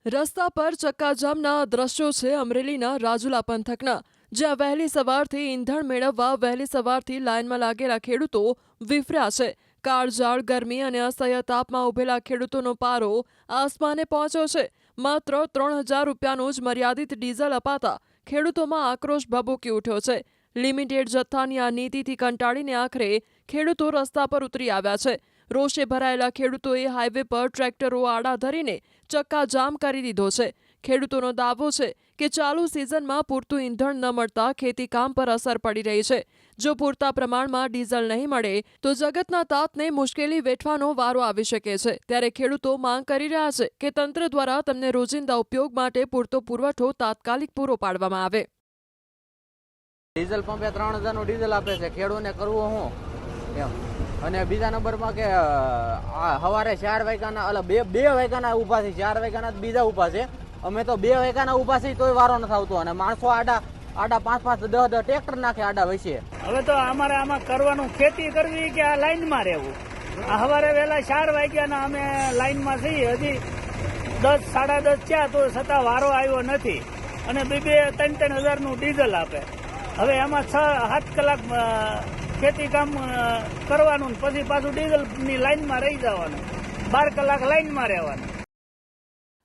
રસ્તા પર ચક્કાજામના દ્રશ્યો છે અમરેલીના રાજુલા પંથકના, જ્યાં વહેલી સવારથી ઈંધણ મેળવવા વહેલી સવારથી લાઇનમાં લાગેલા ખેડૂતો વિફર્યા છે। કાળઝાળ ગરમી અને અસહ્ય તાપમાં ઉભેલા ખેડૂતોનો પારો આસમાને પહોંચ્યો છે। માત્ર 3000 રૂપિયાનું જ મર્યાદિત ડીઝલ અપાતા ખેડૂતોમાં આક્રોશ ભભૂકી ઉઠ્યો છે। લિમિટેડ જથ્થાની આ નીતિથી કંટાળીને આખરે ખેડૂતો રસ્તા પર ઉતરી આવ્યા છે। રોષે ભરાયેલા ખેડૂતોએ હાઈવે પર ટ્રેક્ટરો આડા ધરીને ચક્કાજામ કરી દીધો છે। ખેડૂતોનો દાવો છે કે ચાલુ સિઝનમાં પૂરતું ઈંધણ ન મળતા ખેતીકામ પર અસર પડી રહી છે। જો પૂરતા પ્રમાણમાં ડીઝલ નહીં મળે તો જગતના તાતને મુશ્કેલી વેઠવાનો વારો આવી શકે છે। ત્યારે ખેડૂતો માંગ કરી રહ્યા છે કે તંત્ર દ્વારા તેમને રોજિંદા ઉપયોગ માટે પૂરતો પુરવઠો તાત્કાલિક પૂરો પાડવામાં આવે। ડીઝલ પંપે 3000 નું ડીઝલ આપે છે, ખેડૂતને કરવું શું એમ। અને બીજા નંબરમાં કે સવારે 4 વાગ્યાના બે વાગ્યાના ઊભા છે, 4 વાગ્યાના બીજા ઊભા છે। અમે તો 2 વાગ્યાના ઊભા છીએ તોય વારો નથી આવતો, અને માણસો આડા 5 10 ટ્રેક્ટર નાખે આડા વચ્ચે। હવે તો અમારે આમાં કરવાનું ખેતી કરવી કે આ લાઈનમાં રહેવું। આ સવારે વહેલા 4 વાગ્યાના અમે લાઈનમાં છીએ, હજી 10 સાડા 10 થયા તો છતાં વારો આવ્યો નથી, અને 2-3 હજારનું ડીઝલ આપે। હવે એમાં 6-7 કલાક ખેતી કામ કરવાનું, પછી પાછું ડીઝલની લાઈનમાં રહી જવાનું, 12 કલાક લાઈનમાં રહેવાનું।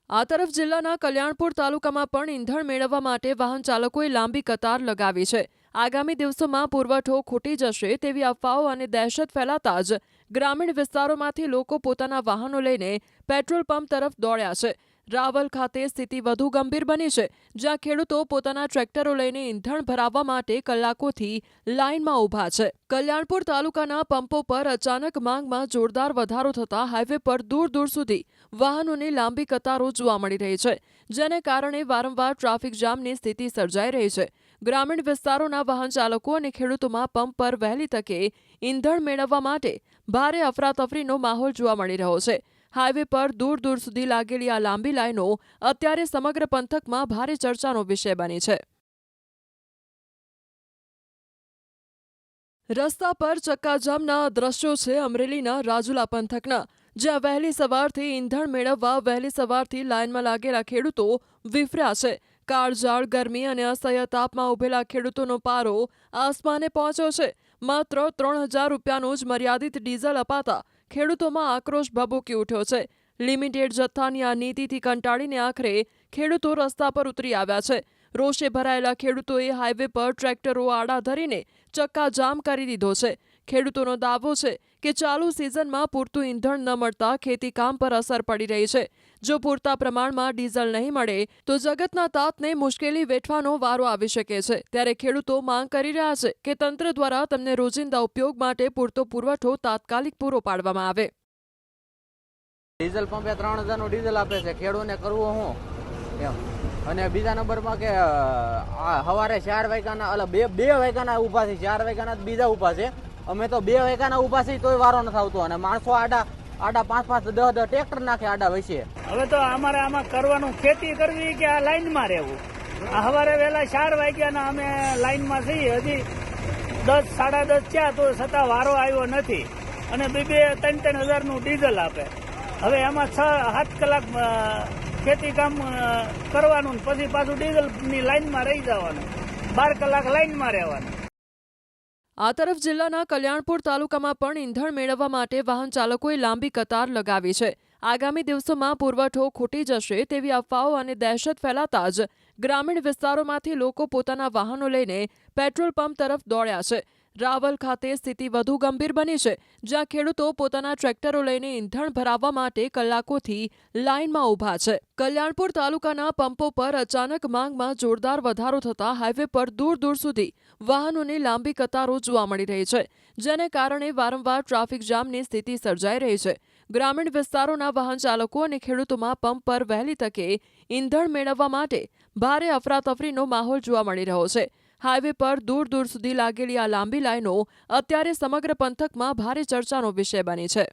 આ તરફ જિલ્લાના કલ્યાણપુર તાલુકામાં પણ ઈંધણ મેળવવા માટે વાહન ચાલકોએ લાંબી કતાર લગાવી છે। આગામી દિવસોમાં પુરવઠો ખૂટી જશે તેવી અફવાઓ અને દહેશત ફેલાતા જ ગ્રામીણ વિસ્તારોમાંથી લોકો પોતાના વાહનો લઈને પેટ્રોલ પંપ તરફ દોડ્યા છે। રાવલ ખાતે સ્થિતિ વધુ ગંભીર બની છે, જ્યાં ખેડૂતો પોતાના ટ્રેક્ટરો લઈને ઈંધણ ભરાવવા માટે કલાકોથી લાઇનમાં ઊભા છે। કલ્યાણપુર તાલુકાના પંપો પર અચાનક માંગમાં જોરદાર વધારો થતા હાઈવે પર દૂર દૂર સુધી વાહનોની લાંબી કતારો જોવા મળી રહી છે, જેને કારણે વારંવાર ટ્રાફિક જામની સ્થિતિ સર્જાઈ રહી છે। ગ્રામીણ વિસ્તારોના વાહન ચાલકો અને ખેડૂતોમાં પંપ પર વહેલી તકે ઈંધણ મેળવવા માટે ભારે અફરાતફરીનો માહોલ જોવા મળી રહ્યો છે। હાઈવે પર દૂર દૂર સુધી લાગેલી આ લાંબી લાઈનો અત્યારે સમગ્ર પંથકમાં ભારે ચર્ચાનો વિષય બની છે। રસ્તા પર ચક્કાજામના દ્રશ્યો છે અમરેલીના રાજુલા પંથકના, જ્યાં વહેલી સવારથી ઈંધણ મેળવવા વહેલી સવારથી લાઈનમાં લાગેલા ખેડૂતો વિફર્યા છે। કાળઝાળ ગરમી અને અસહ્ય તાપમાં ઉભેલા ખેડૂતોનો પારો આસમાને પહોંચ્યો છે। માત્ર 3000 રૂપિયાનું જ મર્યાદિત ડીઝલ અપાતા ખેડૂતોમાં આક્રોશ ભભૂકી ઉઠ્યો છે। લિમિટેડ જથ્થાની આ નીતિથી કંટાળીને આખરે ખેડૂતો રસ્તા પર ઉતરી આવ્યા છે। રોષે ભરાયેલા ખેડૂતોએ હાઈવે પર ટ્રેક્ટરો આડા ધરીને ચક્કાજામ કરી દીધો છે। ખેડૂતોનો દાવો છે કે ચાલુ સિઝનમાં પૂરતું ઈંધણ ન મળતા ખેતીકામ પર અસર પડી રહી છે। જો પૂરતા પ્રમાણમાં ડીઝલ નહીં મળે તો જગતના તાતને મુશ્કેલી વેઠવાનો વારો આવી શકે છે। ત્યારે ખેડૂતો માંગ કરી રહ્યા છે કે તંત્ર દ્વારા તેમને રોજિંદા ઉપયોગ માટે પૂરતો પુરવઠો તાત્કાલિક પૂરો પાડવામાં આવે। ડીઝલ પંપે 3000 નું ડીઝલ આપે છે, ખેડૂતને કરવું શું એમ। અને બીજા નંબરમાં કે સવારે 4 વાગ્યાના 2 વાગ્યાના ઊભા છે, 4 વાગ્યાના બીજા ઊભા છે। અમે તો 2 વાગ્યાના ઊભા છીએ તોય વારો નથી આવતો, અને માણસો આડા 5 10 ટ્રેક્ટર નાખે આડા વચ્ચે। હવે તો અમારે આમાં કરવાનું ખેતી કરવી કે આ લાઈનમાં રહેવું। આ સવારે વહેલા 4 વાગ્યાના અમે લાઈનમાં છીએ, હજી 10 સાડા 10 થયા તો છતાં વારો આવ્યો નથી, અને 2-3 હજારનું ડીઝલ આપે। હવે એમાં 6-7 કલાક ખેતી કામ કરવાનું, પછી પાછું ડીઝલની લાઈનમાં રહી જવાનું, 12 કલાક લાઈનમાં રહેવાનું। આ તરફ જિલ્લાના કલ્યાણપુર તાલુકામાં પણ ઈંધણ મેળવવા માટે વાહન ચાલકોએ લાંબી કતાર લગાવી છે। આગામી દિવસોમાં પુરવઠો ખૂટી જશે તેવી અફવાઓ અને દહેશત ફેલાતા જ ગ્રામીણ વિસ્તારોમાંથી લોકો પોતાના વાહનો લઈને પેટ્રોલ પંપ તરફ દોડ્યા છે। રાવલ ખાતે સ્થિતિ વધુ ગંભીર બની છે, જ્યાં ખેડૂતો પોતાના ટ્રેક્ટરો લઈને ઈંધણ ભરાવવા માટે કલાકોથી લાઇનમાં ઊભા છે। કલ્યાણપુર તાલુકાના પંપો પર અચાનક માંગમાં જોરદાર વધારો થતા હાઈવે પર દૂર દૂર સુધી વાહનોની લાંબી કતારો જોવા મળી રહી છે, જેને કારણે વારંવાર ટ્રાફિક જામની સ્થિતિ સર્જાઈ રહી છે। ગ્રામીણ વિસ્તારોના વાહન ચાલકો અને ખેડૂતોમાં પંપ પર વહેલી તકે ઈંધણ મેળવવા માટે ભારે અફરાતફરીનો માહોલ જોવા મળી રહ્યો છે। હાઈવે પર દૂર દૂર સુધી લાગેલી આ લાંબી લાઈનો અત્યારે સમગ્ર પંથકમાં ભારે ચર્ચાનો વિષય બની છે।